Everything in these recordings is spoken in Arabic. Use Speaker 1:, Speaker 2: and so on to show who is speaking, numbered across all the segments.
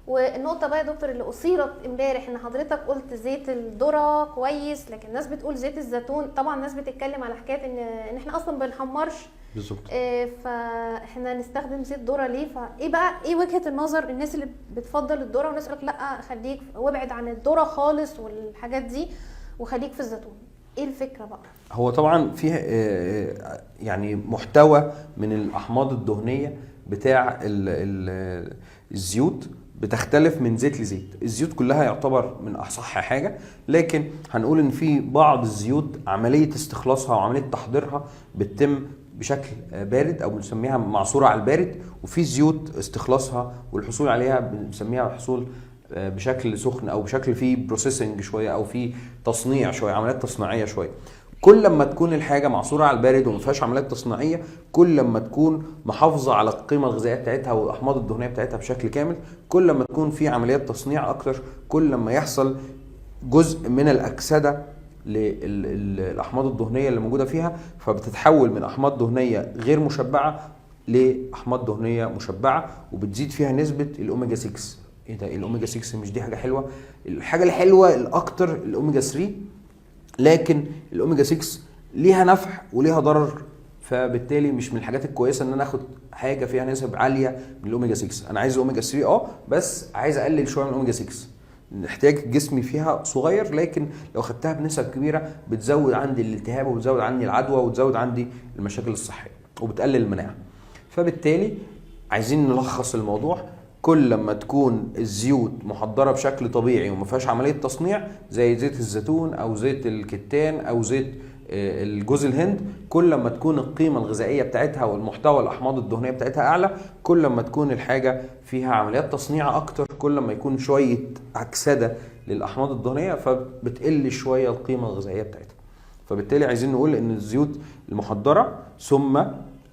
Speaker 1: والنقطه بقى يا دكتور اللي اثيرت امبارح، ان حضرتك قلت زيت الذره كويس، لكن الناس بتقول زيت الزيتون. طبعا الناس بتتكلم على حكايه ان احنا اصلا بنحمرش
Speaker 2: بالظبط.
Speaker 1: فاحنا نستخدم زيت ذره ليه؟ فايه بقى ايه وجهه النظر الناس اللي بتفضل الذره، والناس يقول لك لا خليك وابعد عن الذره خالص والحاجات دي وخليك في الزيتون؟ ايه الفكره بقى؟
Speaker 2: هو طبعا فيه يعني محتوى من الاحماض الدهنيه بتاع الزيوت بتختلف من زيت لزيت. الزيوت كلها يعتبر من اصح حاجه، لكن هنقول ان في بعض الزيوت عمليه استخلاصها وعمليه تحضيرها بتتم بشكل بارد او بنسميها معصوره على البارد، وفي زيوت استخلاصها والحصول عليها بنسميها حصول بشكل سخن او بشكل فيه بروسيسنج شويه او فيه تصنيع شويه، عمليات تصنيعيه شويه. كل لما تكون الحاجه معصوره على البارد وما فيهاش عمليات تصنيعيه، كل لما تكون محافظه على القيمه الغذائيه بتاعتها والاحماض الدهنيه بتاعتها بشكل كامل، كل لما تكون في عمليات تصنيع اكتر، كل لما يحصل جزء من الاكسده للاحماض الدهنيه اللي موجوده فيها، فبتتحول من احماض دهنيه غير مشبعه لاحماض دهنيه مشبعه، وبتزيد فيها نسبه الاوميجا 6. ايه ده؟ الاوميجا 6 مش دي حاجه حلوه؟ الحاجه الحلوه الاكتر الاوميجا 3، لكن الاوميجا 6 ليها نفع وليها ضرر، فبالتالي مش من الحاجات الكويسه ان انا اخد حاجه فيها نسب عاليه من الاوميجا 6. انا عايز اوميجا 3 بس عايز اقلل شويه من الاوميجا 6. احتياج جسمي فيها صغير، لكن لو خدتها بنسب كبيره بتزود عندي الالتهاب وبتزود عندي العدوى وبتزود عندي المشاكل الصحيه وبتقلل المناعه. فبالتالي عايزين نلخص الموضوع، كل لما تكون الزيوت محضره بشكل طبيعي وما فيهاش عمليه تصنيع زي زيت الزيتون او زيت الكتان او زيت الجوز الهند، كل لما تكون القيمه الغذائيه بتاعتها والمحتوى الاحماض الدهنيه بتاعتها اعلى، كل لما تكون الحاجه فيها عمليات تصنيع اكتر، كل لما يكون شويه اكسده للاحماض الدهنيه فبتقل شويه القيمه الغذائيه بتاعتها. فبالتالي عايزين نقول ان الزيوت المحضره ثم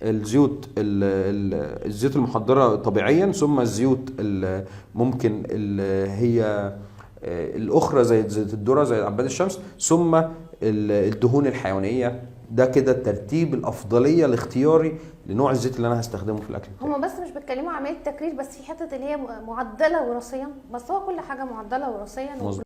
Speaker 2: الزيوت الزيوت المحضره طبيعيا، ثم الزيوت ممكن هي الاخرى زي زيت الذره زي عباد الشمس، ثم الدهون الحيوانيه. ده كده الترتيب الافضليه الاختياري لنوع الزيت اللي انا هستخدمه في الاكل.
Speaker 1: هم بس مش بيتكلموا عن عمليه تكرير بس، في حته اللي هي معدله وراثيا، بس هو كل حاجه معدله وراثيا.